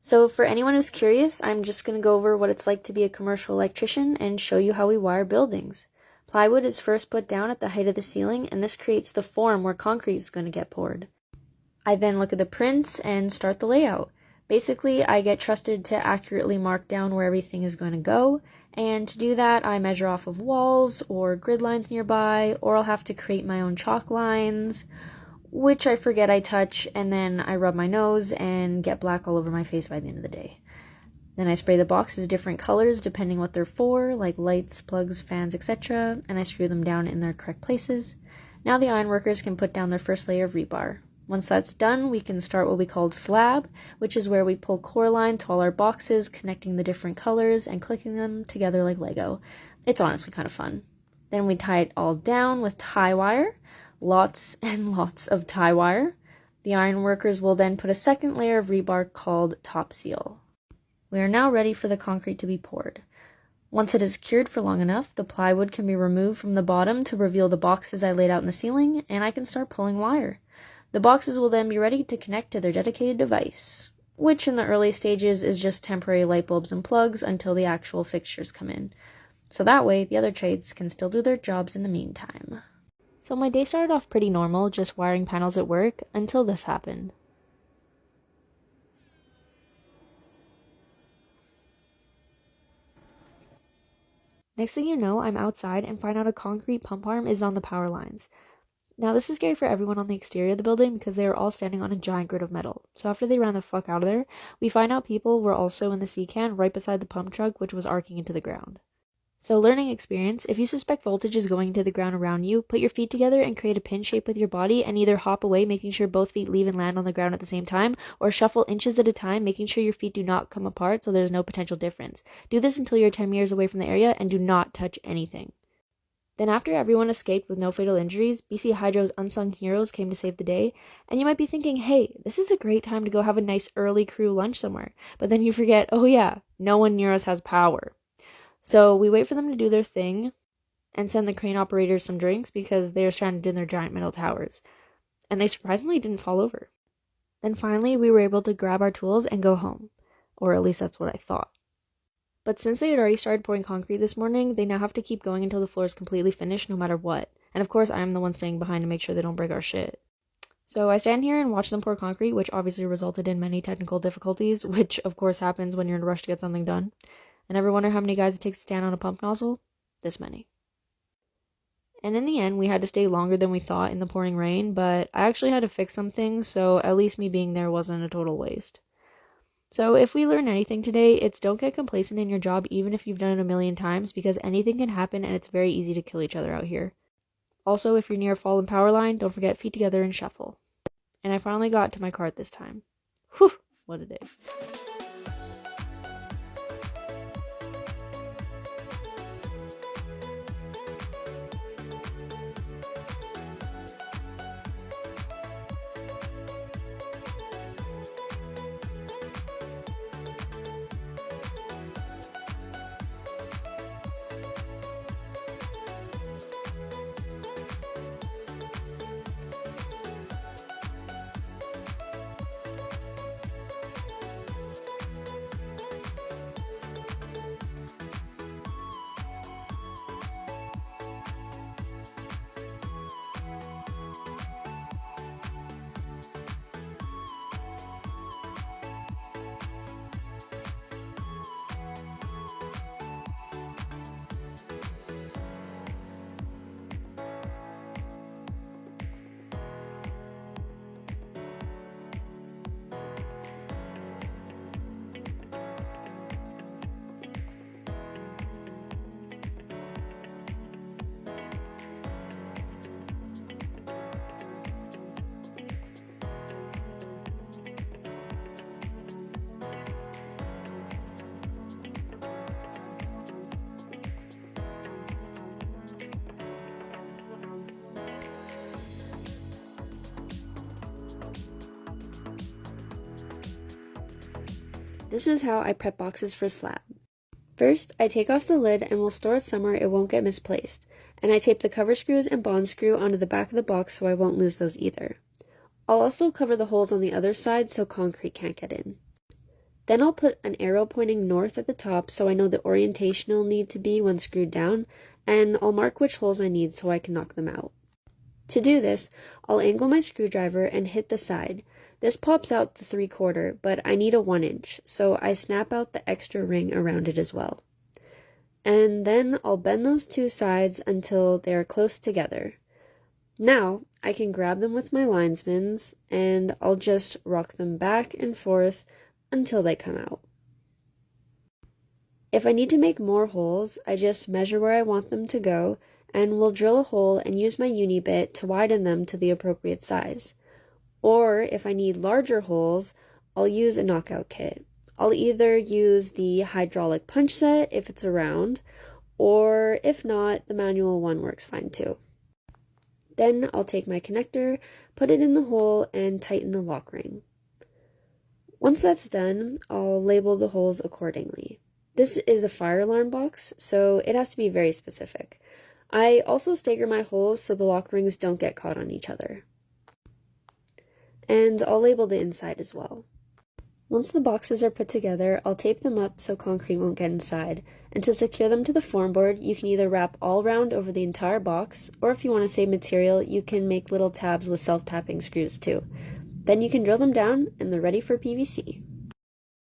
So for anyone who's curious, I'm just going to go over what it's like to be a commercial electrician and show you how we wire buildings. Plywood is first put down at the height of the ceiling, and this creates the form where concrete is going to get poured. I then look at the prints and start the layout. Basically, I get trusted to accurately mark down where everything is going to go, and to do that, I measure off of walls or grid lines nearby, or I'll have to create my own chalk lines, which I forget I touch, and then I rub my nose and get black all over my face by the end of the day. Then I spray the boxes different colors depending what they're for, like lights, plugs, fans, etc., and I screw them down in their correct places. Now the ironworkers can put down their first layer of rebar. Once that's done, we can start what we call slab, which is where we pull core line to all our boxes, connecting the different colors and clicking them together like Lego. It's honestly kind of fun. Then we tie it all down with tie wire. Lots and lots of tie wire. The ironworkers will then put a second layer of rebar called top seal. We are now ready for the concrete to be poured. Once it is cured for long enough, the plywood can be removed from the bottom to reveal the boxes I laid out in the ceiling, and I can start pulling wire. The boxes will then be ready to connect to their dedicated device, which in the early stages is just temporary light bulbs and plugs until the actual fixtures come in. So that way, the other trades can still do their jobs in the meantime. So my day started off pretty normal, just wiring panels at work, until this happened. Next thing you know, I'm outside and find out a concrete pump arm is on the power lines. Now this is scary for everyone on the exterior of the building because they are all standing on a giant grid of metal. So after they ran the fuck out of there, we find out people were also in the C-can right beside the pump truck, which was arcing into the ground. So learning experience, if you suspect voltage is going into the ground around you, put your feet together and create a pin shape with your body and either hop away, making sure both feet leave and land on the ground at the same time, or shuffle inches at a time, making sure your feet do not come apart so there's no potential difference. Do this until you're 10 meters away from the area and do not touch anything. Then after everyone escaped with no fatal injuries, BC Hydro's unsung heroes came to save the day, and you might be thinking, hey, this is a great time to go have a nice early crew lunch somewhere, but then you forget, oh yeah, no one near us has power. So we wait for them to do their thing and send the crane operators some drinks because they are stranded in their giant metal towers. And they surprisingly didn't fall over. Then finally we were able to grab our tools and go home. Or at least that's what I thought. But since they had already started pouring concrete this morning, they now have to keep going until the floor is completely finished no matter what. And of course I am the one staying behind to make sure they don't break our shit. So I stand here and watch them pour concrete, which obviously resulted in many technical difficulties, which of course happens when you're in a rush to get something done. And ever wonder how many guys it takes to stand on a pump nozzle? This many. And in the end, we had to stay longer than we thought in the pouring rain, but I actually had to fix some things, so at least me being there wasn't a total waste. So if we learn anything today, it's don't get complacent in your job even if you've done it a million times, because anything can happen and it's very easy to kill each other out here. Also, if you're near a fallen power line, don't forget feet together and shuffle. And I finally got to my cart this time. Whew, what a day. This is how I prep boxes for slab. First, I take off the lid and will store it somewhere it won't get misplaced, and I tape the cover screws and bond screw onto the back of the box so I won't lose those either. I'll also cover the holes on the other side so concrete can't get in. Then I'll put an arrow pointing north at the top so I know the orientation it'll need to be when screwed down, and I'll mark which holes I need so I can knock them out. To do this, I'll angle my screwdriver and hit the side. This pops out the 3/4, but I need a 1-inch, so I snap out the extra ring around it as well. And then I'll bend those two sides until they are close together. Now, I can grab them with my linesmans, and I'll just rock them back and forth until they come out. If I need to make more holes, I just measure where I want them to go, and will drill a hole and use my uni bit to widen them to the appropriate size. Or if I need larger holes, I'll use a knockout kit. I'll either use the hydraulic punch set if it's around, or if not, the manual one works fine too. Then I'll take my connector, put it in the hole, and tighten the lock ring. Once that's done, I'll label the holes accordingly. This is a fire alarm box, so it has to be very specific. I also stagger my holes so the lock rings don't get caught on each other. And I'll label the inside as well. Once the boxes are put together, I'll tape them up so concrete won't get inside, and to secure them to the form board, you can either wrap all round over the entire box, or if you want to save material, you can make little tabs with self-tapping screws too. Then you can drill them down, and they're ready for PVC.